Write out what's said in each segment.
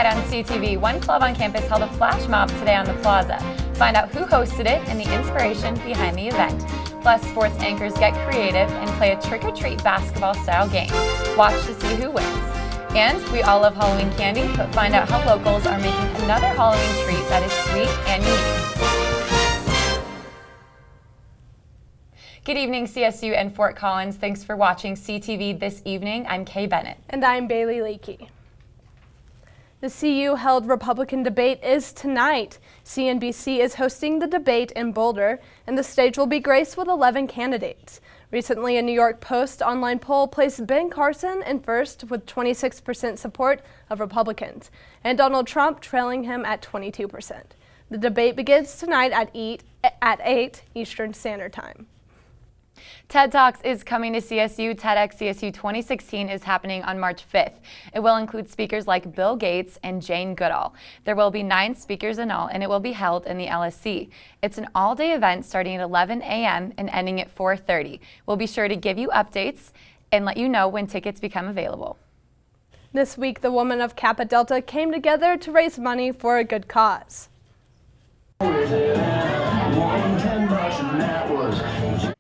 On CTV, one club on campus held a flash mob today on the plaza. Find out who hosted it and the inspiration behind the event. Plus, sports anchors get creative and play a trick-or-treat basketball-style game. Watch to see who wins. And we all love Halloween candy, but find out how locals are making another Halloween treat that is sweet and unique. Good evening, CSU and Fort Collins. Thanks for watching CTV this evening. I'm Kay Bennett. And I'm Bailey Leakey. The CU-held Republican debate is tonight. CNBC is hosting the debate in Boulder, and the stage will be graced with 11 candidates. Recently, a New York Post online poll placed Ben Carson in first with 26% support of Republicans, and Donald Trump trailing him at 22%. The debate begins tonight at 8 Eastern Standard Time. TED Talks is coming to CSU. TEDx CSU 2016 is happening on March 5th. It will include speakers like Bill Gates and Jane Goodall. There will be 9 speakers in all, and it will be held in the LSC. It's an all-day event starting at 11 a.m. and ending at 4:30. We'll be sure to give you updates and let you know when tickets become available. This week, the women of Kappa Delta came together to raise money for a good cause.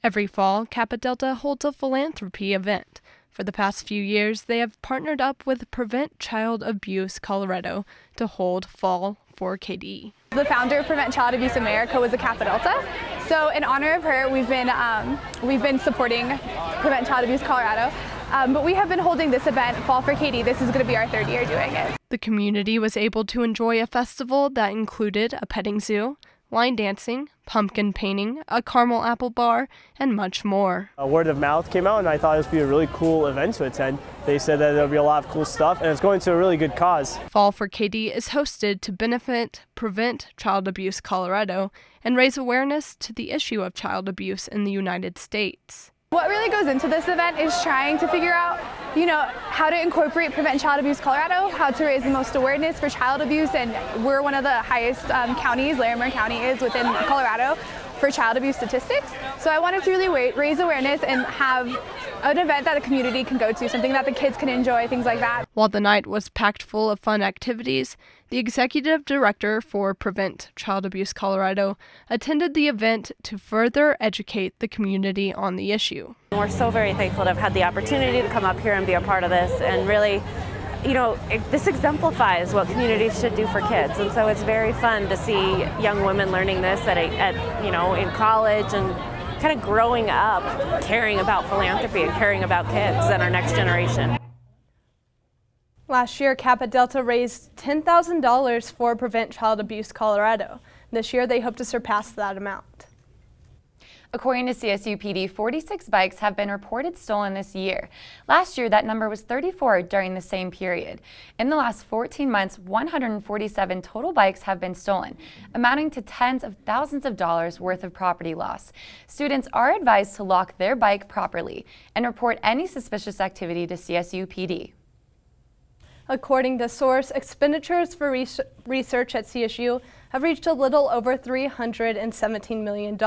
Every fall, Kappa Delta holds a philanthropy event. For the past few years, they have partnered up with Prevent Child Abuse Colorado to hold Fall for KD. The founder of Prevent Child Abuse America was a Kappa Delta. So in honor of her, we've been supporting Prevent Child Abuse Colorado. But we have been holding this event, Fall for KD. This is going to be our 3rd year doing it. The community was able to enjoy a festival that included a petting zoo, line dancing, pumpkin painting, a caramel apple bar, and much more. Word of mouth came out, and I thought this would be a really cool event to attend. They said that there'll be a lot of cool stuff, and it's going to a really good cause. Fall for KD is hosted to benefit Prevent Child Abuse Colorado and raise awareness to the issue of child abuse in the United States. What really goes into this event is trying to figure out, how to incorporate Prevent Child Abuse Colorado, how to raise the most awareness for child abuse, and we're one of the highest counties, Larimer County is, within Colorado for child abuse statistics. So I wanted to really raise awareness and have an event that the community can go to, something that the kids can enjoy, things like that. While the night was packed full of fun activities, the executive director for Prevent Child Abuse Colorado attended the event to further educate the community on the issue. We're so very thankful to have had the opportunity to come up here and be a part of this, and really, this exemplifies what communities should do for kids, and so it's very fun to see young women learning this in college and kind of growing up caring about philanthropy and caring about kids and our next generation. Last year, Kappa Delta raised $10,000 for Prevent Child Abuse Colorado. This year, they hope to surpass that amount. According to CSU PD, 46 bikes have been reported stolen this year. Last year, that number was 34 during the same period. In the last 14 months, 147 total bikes have been stolen, amounting to tens of thousands of dollars worth of property loss. Students are advised to lock their bike properly and report any suspicious activity to CSU PD. According to Source, expenditures for research at CSU have reached a little over $317 million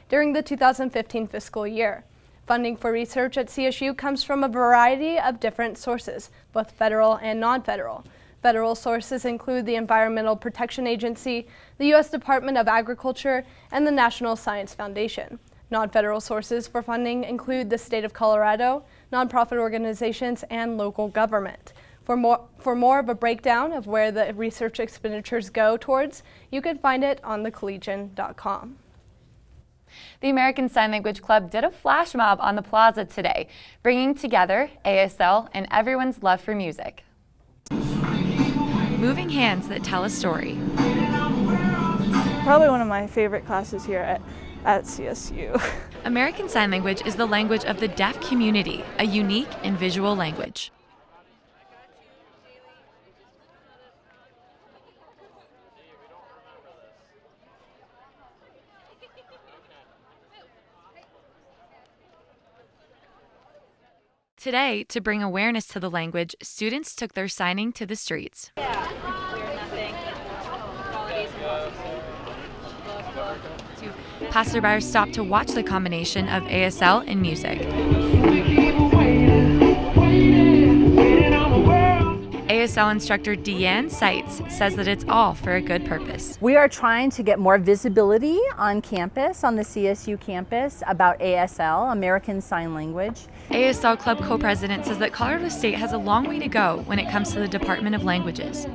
during the 2015 fiscal year. Funding for research at CSU comes from a variety of different sources, both federal and non-federal. Federal sources include the Environmental Protection Agency, the U.S. Department of Agriculture, and the National Science Foundation. Non-federal sources for funding include the state of Colorado, nonprofit organizations, and local government. For more of a breakdown of where the research expenditures go towards, you can find it on thecollegian.com. The American Sign Language Club did a flash mob on the plaza today, bringing together ASL and everyone's love for music. Moving hands that tell a story. Probably one of my favorite classes here at CSU. American Sign Language is the language of the deaf community, a unique and visual language. Today, to bring awareness to the language, students took their signing to the streets. Passerbyers stopped to watch the combination of ASL and music. ASL instructor Deanne Seitz says that it's all for a good purpose. We are trying to get more visibility on campus, on the CSU campus, about ASL, American Sign Language. ASL Club co-president says that Colorado State has a long way to go when it comes to the Department of Languages.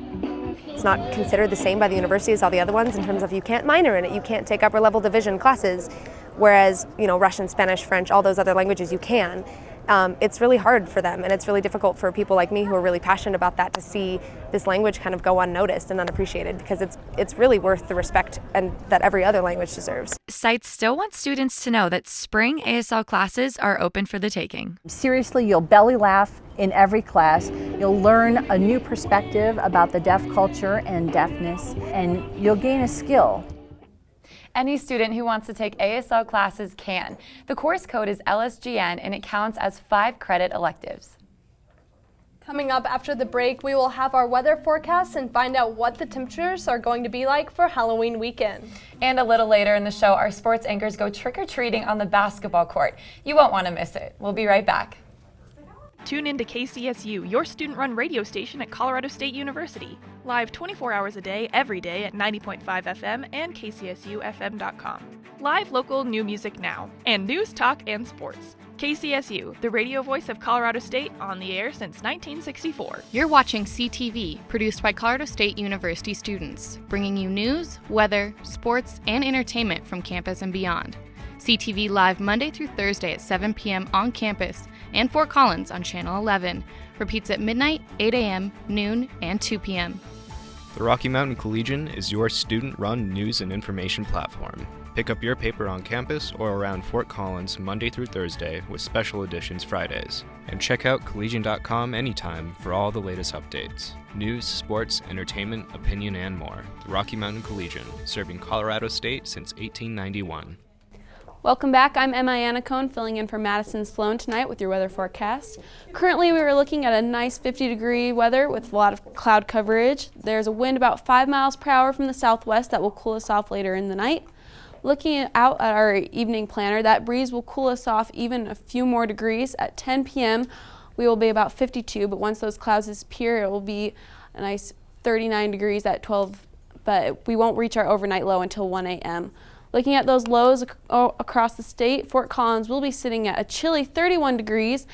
It's not considered the same by the university as all the other ones in terms of you can't minor in it, you can't take upper level division classes, whereas, Russian, Spanish, French, all those other languages you can. It's really hard for them, and it's really difficult for people like me who are really passionate about that to see this language kind of go unnoticed and unappreciated, because it's really worth the respect and that every other language deserves. Seitz still wants students to know that spring ASL classes are open for the taking. Seriously, you'll belly laugh in every class. You'll learn a new perspective about the deaf culture and deafness, and you'll gain a skill. Any student who wants to take ASL classes can. The course code is LSGN and it counts as 5 credit electives. Coming up after the break, we will have our weather forecast and find out what the temperatures are going to be like for Halloween weekend. And a little later in the show, our sports anchors go trick-or-treating on the basketball court. You won't want to miss it. We'll be right back. Tune in to KCSU, your student-run radio station at Colorado State University. Live 24 hours a day, every day at 90.5 FM and kcsufm.com. Live local new music now, and news, talk, and sports. KCSU, the radio voice of Colorado State, on the air since 1964. You're watching CTV, produced by Colorado State University students, bringing you news, weather, sports, and entertainment from campus and beyond. CTV live Monday through Thursday at 7 p.m. on campus and Fort Collins on Channel 11. Repeats at midnight, 8 a.m., noon, and 2 p.m. The Rocky Mountain Collegian is your student-run news and information platform. Pick up your paper on campus or around Fort Collins Monday through Thursday with special editions Fridays. And check out collegian.com anytime for all the latest updates. News, sports, entertainment, opinion, and more. The Rocky Mountain Collegian, serving Colorado State since 1891. Welcome back. I'm Emma Iannacone, filling in for Madison Sloan tonight with your weather forecast. Currently, we are looking at a nice 50-degree weather with a lot of cloud coverage. There's a wind about 5 miles per hour from the southwest that will cool us off later in the night. Looking out at our evening planner, that breeze will cool us off even a few more degrees. At 10 p.m., we will be about 52, but once those clouds disappear, it will be a nice 39 degrees at 12, but we won't reach our overnight low until 1 a.m. Looking at those lows across the state, Fort Collins will be sitting at a chilly 31 degrees,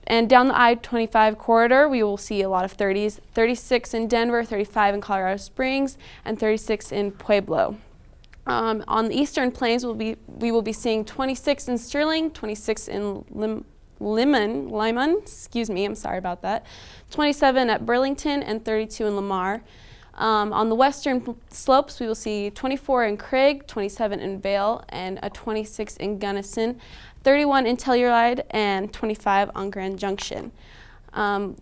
and down the I-25 corridor, we will see a lot of 30s, 36 in Denver, 35 in Colorado Springs, and 36 in Pueblo. On the eastern plains, we will be seeing 26 in Sterling, 26 in Lyman, excuse me, I'm sorry about that, 27 at Burlington, and 32 in Lamar. On the western slopes, we will see 24 in Craig, 27 in Vail, and a 26 in Gunnison, 31 in Telluride, and 25 on Grand Junction.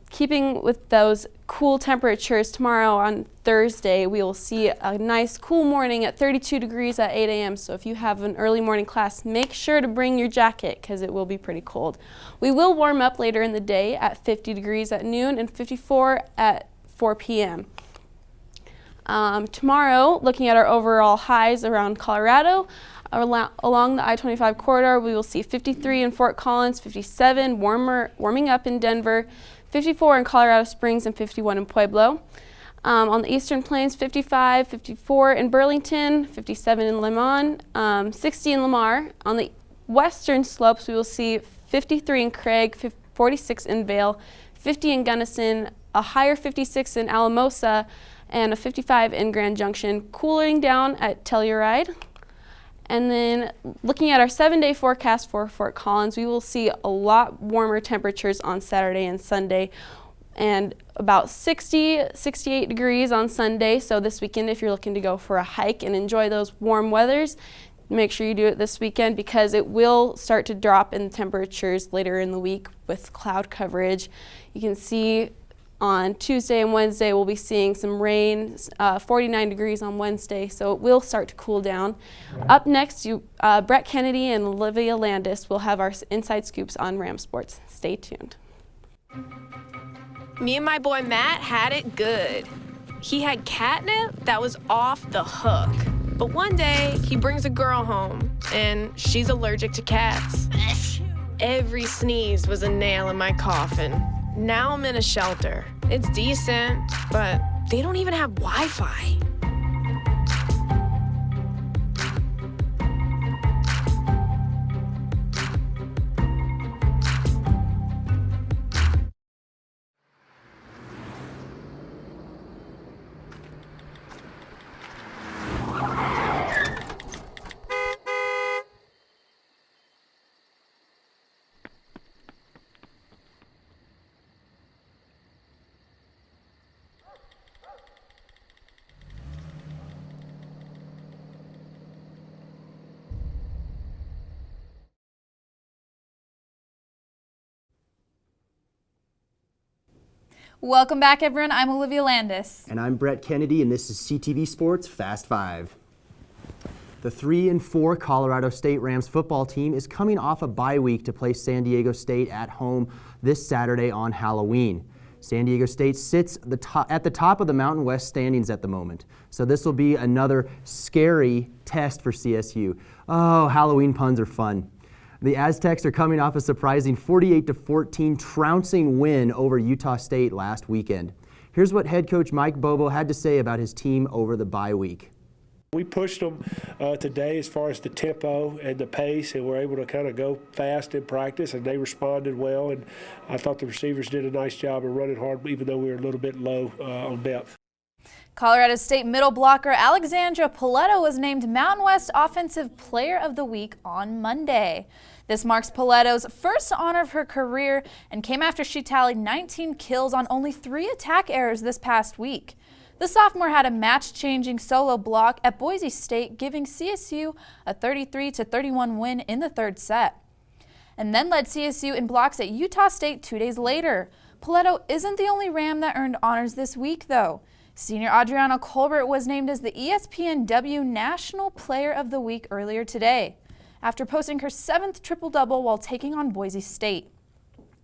Keeping with those cool temperatures, tomorrow on Thursday, we will see a nice cool morning at 32 degrees at 8 a.m. So if you have an early morning class, make sure to bring your jacket because it will be pretty cold. We will warm up later in the day at 50 degrees at noon and 54 at 4 p.m. Tomorrow, looking at our overall highs around Colorado, along the I-25 corridor, we will see 53 in Fort Collins, 57 warming up in Denver, 54 in Colorado Springs, and 51 in Pueblo. On the eastern plains, 55, 54 in Burlington, 57 in Limon, 60 in Lamar. On the western slopes, we will see 53 in Craig, 46 in Vail, 50 in Gunnison, a higher 56 in Alamosa, and a 55 in Grand Junction, cooling down at Telluride. And then looking at our 7-day forecast for Fort Collins, we will see a lot warmer temperatures on Saturday and Sunday, and about 60, 68 degrees on Sunday. So this weekend, if you're looking to go for a hike and enjoy those warm weathers, make sure you do it this weekend because it will start to drop in temperatures later in the week with cloud coverage. You can see on Tuesday and Wednesday, we'll be seeing some rain, 49 degrees on Wednesday, so it will start to cool down. Up next, Brett Kennedy and Olivia Landis will have our inside scoops on Ram Sports. Stay tuned. Me and my boy Matt had it good. He had catnip that was off the hook. But one day, he brings a girl home, and she's allergic to cats. Every sneeze was a nail in my coffin. Now I'm in a shelter. It's decent, but they don't even have Wi-Fi. Welcome back, everyone. I'm Olivia Landis. And I'm Brett Kennedy, and this is CTV Sports Fast 5. The 3-4 Colorado State Rams football team is coming off a bye week to play San Diego State at home this Saturday on Halloween. San Diego State sits at the top of the Mountain West standings at the moment, so this will be another scary test for CSU. Oh, Halloween puns are fun. The Aztecs are coming off a surprising 48-14 trouncing win over Utah State last weekend. Here's what head coach Mike Bobo had to say about his team over the bye week. We pushed them today as far as the tempo and the pace, and we're able to kind of go fast in practice, and they responded well. And I thought the receivers did a nice job of running hard, even though we were a little bit low on depth. Colorado State middle blocker Alexandra Paletto was named Mountain West Offensive Player of the Week on Monday. This marks Paletto's first honor of her career and came after she tallied 19 kills on only 3 attack errors this past week. The sophomore had a match-changing solo block at Boise State, giving CSU a 33-31 win in the third set, and then led CSU in blocks at Utah State 2 days later. Paletto isn't the only Ram that earned honors this week, though. Senior Adriana Colbert was named as the ESPNW National Player of the Week earlier today, after posting her 7th triple-double while taking on Boise State.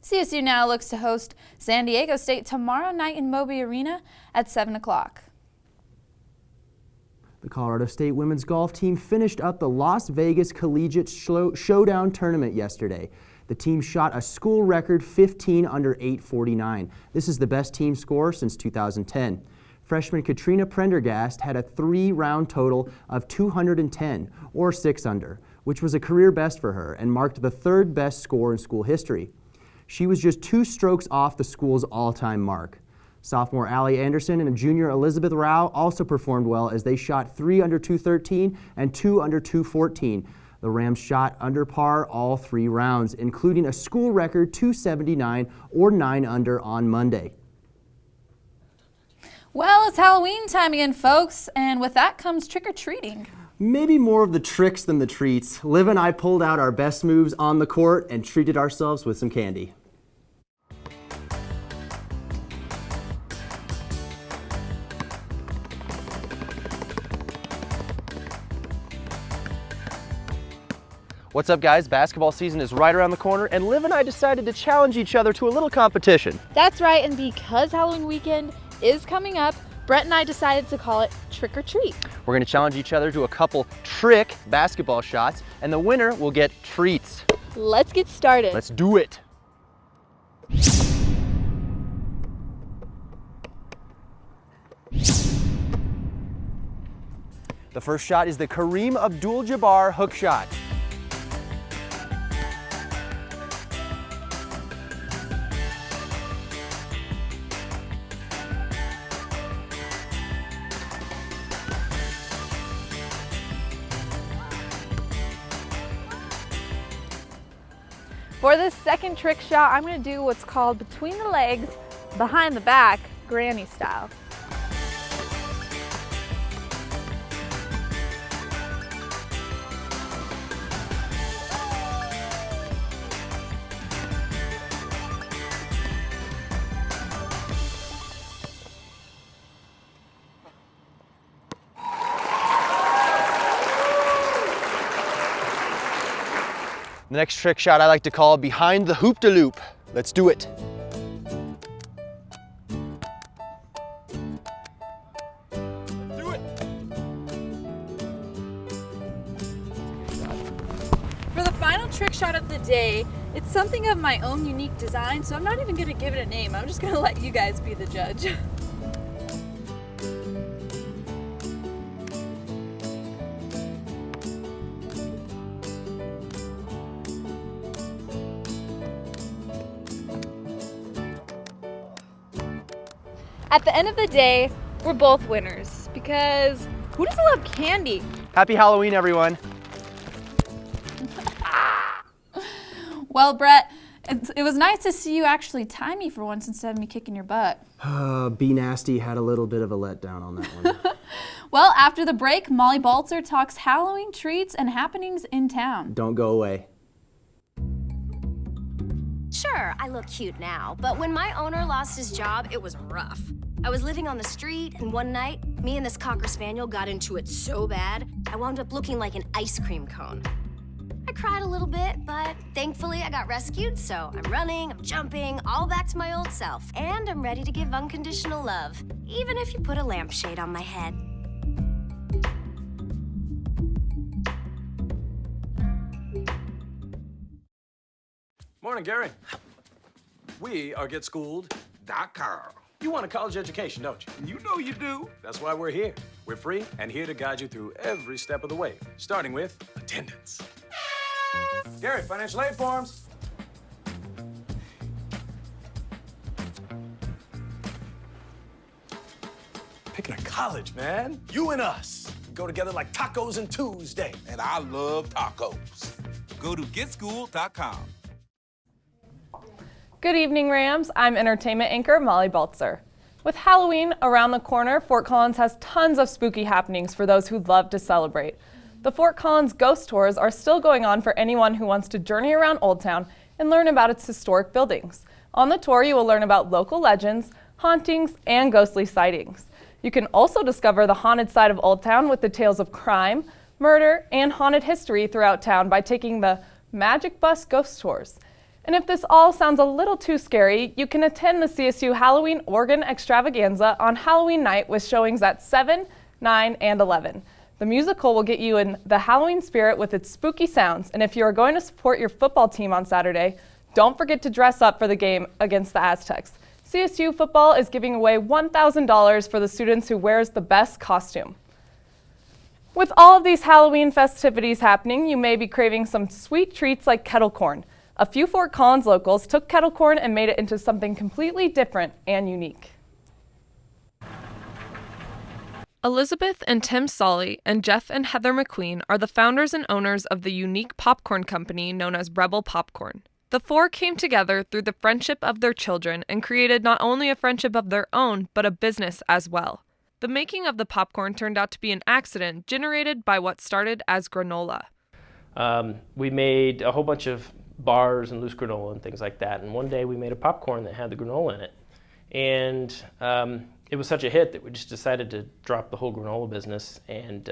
CSU now looks to host San Diego State tomorrow night in Moby Arena at 7 o'clock. The Colorado State women's golf team finished up the Las Vegas Collegiate Showdown Tournament yesterday. The team shot a school record 15 under 849. This is the best team score since 2010. Freshman Katrina Prendergast had a 3-round total of 210, or 6 under, which was a career best for her and marked the 3rd best score in school history. She was just 2 strokes off the school's all-time mark. Sophomore Allie Anderson and junior Elizabeth Rao also performed well as they shot 3 under 213 and 2 under 214. The Rams shot under par all 3 rounds, including a school record 279 or 9 under on Monday. Well, it's Halloween time again, folks, and with that comes trick-or-treating. Maybe more of the tricks than the treats. Liv and I pulled out our best moves on the court and treated ourselves with some candy. What's up, guys? Basketball season is right around the corner, and Liv and I decided to challenge each other to a little competition. That's right, and because Halloween weekend is coming up, Brett and I decided to call it Trick or Treat. We're going to challenge each other to a couple trick basketball shots, and the winner will get treats. Let's get started. Let's do it. The first shot is the Kareem Abdul-Jabbar hook shot. For this second trick shot, I'm going to do what's called between the legs, behind the back, granny style. The next trick shot I like to call behind the hoop-de-loop. Let's do it. For the final trick shot of the day, It's something of my own unique design, so I'm not even gonna give it a name. I'm just gonna let you guys be the judge. At the end of the day, we're both winners because who doesn't love candy? Happy Halloween, everyone. Well, Brett, it was nice to see you actually tie me for once instead of me kicking your butt. Be Nasty had a little bit of a letdown on that one. Well, after the break, Molly Baltzer talks Halloween treats and happenings in town. Don't go away. Sure, I look cute now, but when my owner lost his job, it was rough. I was living on the street, and one night, me and this Cocker Spaniel got into it so bad, I wound up looking like an ice cream cone. I cried a little bit, but thankfully I got rescued, so I'm running, I'm jumping, all back to my old self, and I'm ready to give unconditional love, even if you put a lampshade on my head. Morning, Gary. We are GetSchooled.com. You want a college education, don't you? You know you do. That's why we're here. We're free and here to guide you through every step of the way, starting with attendance. Gary, financial aid forms. Picking a college, man. You and us. We go together like tacos and Tuesday. And I love tacos. Go to GetSchooled.com. Good evening, Rams. I'm entertainment anchor Molly Baltzer. With Halloween around the corner, Fort Collins has tons of spooky happenings for those who love to celebrate. The Fort Collins ghost tours are still going on for anyone who wants to journey around Old Town and learn about its historic buildings. On the tour, you will learn about local legends, hauntings, and ghostly sightings. You can also discover the haunted side of Old Town with the tales of crime, murder, and haunted history throughout town by taking the Magic Bus ghost tours. And if this all sounds a little too scary, you can attend the CSU Halloween Organ Extravaganza on Halloween night with showings at 7, 9, and 11. The musical will get you in the Halloween spirit with its spooky sounds, and if you are going to support your football team on Saturday, don't forget to dress up for the game against the Aztecs. CSU football is giving away $1,000 for the students who wears the best costume. With all of these Halloween festivities happening, you may be craving some sweet treats like kettle corn. A few Fort Collins locals took kettle corn and made it into something completely different and unique. Elizabeth and Tim Solly and Jeff and Heather McQueen are the founders and owners of the unique popcorn company known as Rebel Popcorn. The four came together through the friendship of their children and created not only a friendship of their own, but a business as well. The making of the popcorn turned out to be an accident generated by what started as granola. We made a whole bunch of bars and loose granola and things like that. And one day we made a popcorn that had the granola in it. And it was such a hit that we just decided to drop the whole granola business and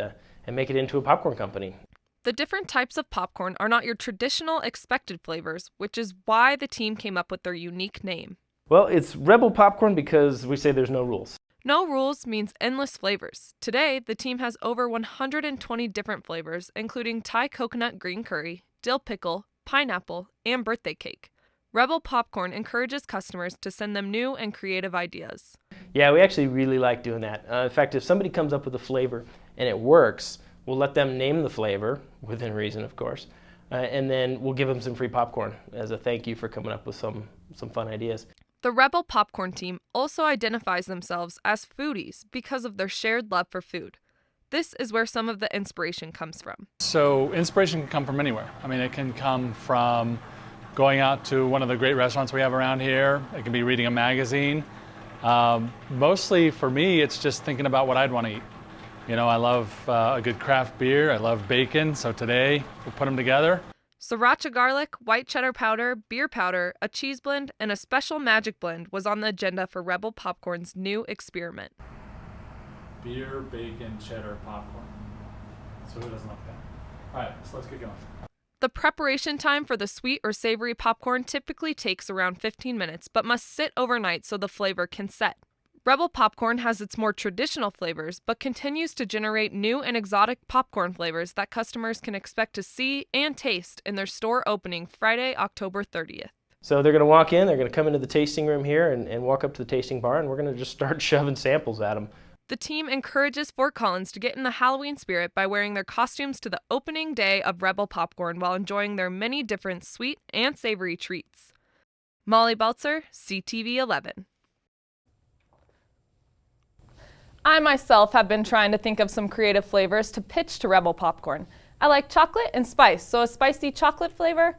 make it into a popcorn company. The different types of popcorn are not your traditional expected flavors, which is why the team came up with their unique name. Well, it's Rebel Popcorn because we say there's no rules. No rules means endless flavors. Today, the team has over 120 different flavors, including Thai coconut green curry, dill pickle, pineapple, and birthday cake. Rebel Popcorn encourages customers to send them new and creative ideas. Yeah, we actually really like doing that. In fact, if somebody comes up with a flavor and it works, we'll let them name the flavor, within reason, of course, and then we'll give them some free popcorn as a thank you for coming up with some fun ideas. The Rebel Popcorn team also identifies themselves as foodies because of their shared love for food. This is where some of the inspiration comes from. So inspiration can come from anywhere. I mean, it can come from going out to one of the great restaurants we have around here. It can be reading a magazine. Mostly for me, it's just thinking about what I'd want to eat. You know, I love a good craft beer. I love bacon. So today we'll put them together. Sriracha garlic, white cheddar powder, beer powder, a cheese blend, and a special magic blend was on the agenda for Rebel Popcorn's new experiment. Beer, bacon, cheddar, popcorn. So who doesn't like that? All right, so let's get going. The preparation time for the sweet or savory popcorn typically takes around 15 minutes, but must sit overnight so the flavor can set. Rebel Popcorn has its more traditional flavors, but continues to generate new and exotic popcorn flavors that customers can expect to see and taste in their store opening Friday, October 30th. So they're going to walk in, they're going to come into the tasting room here and walk up to the tasting bar, and we're going to just start shoving samples at them. The team encourages Fort Collins to get in the Halloween spirit by wearing their costumes to the opening day of Rebel Popcorn while enjoying their many different sweet and savory treats. Molly Baltzer, CTV 11. I myself have been trying to think of some creative flavors to pitch to Rebel Popcorn. I like chocolate and spice, so a spicy chocolate flavor?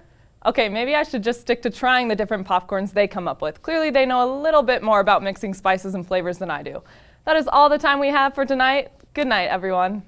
Okay, maybe I should just stick to trying the different popcorns they come up with. Clearly they know a little bit more about mixing spices and flavors than I do. That is all the time we have for tonight. Good night, everyone.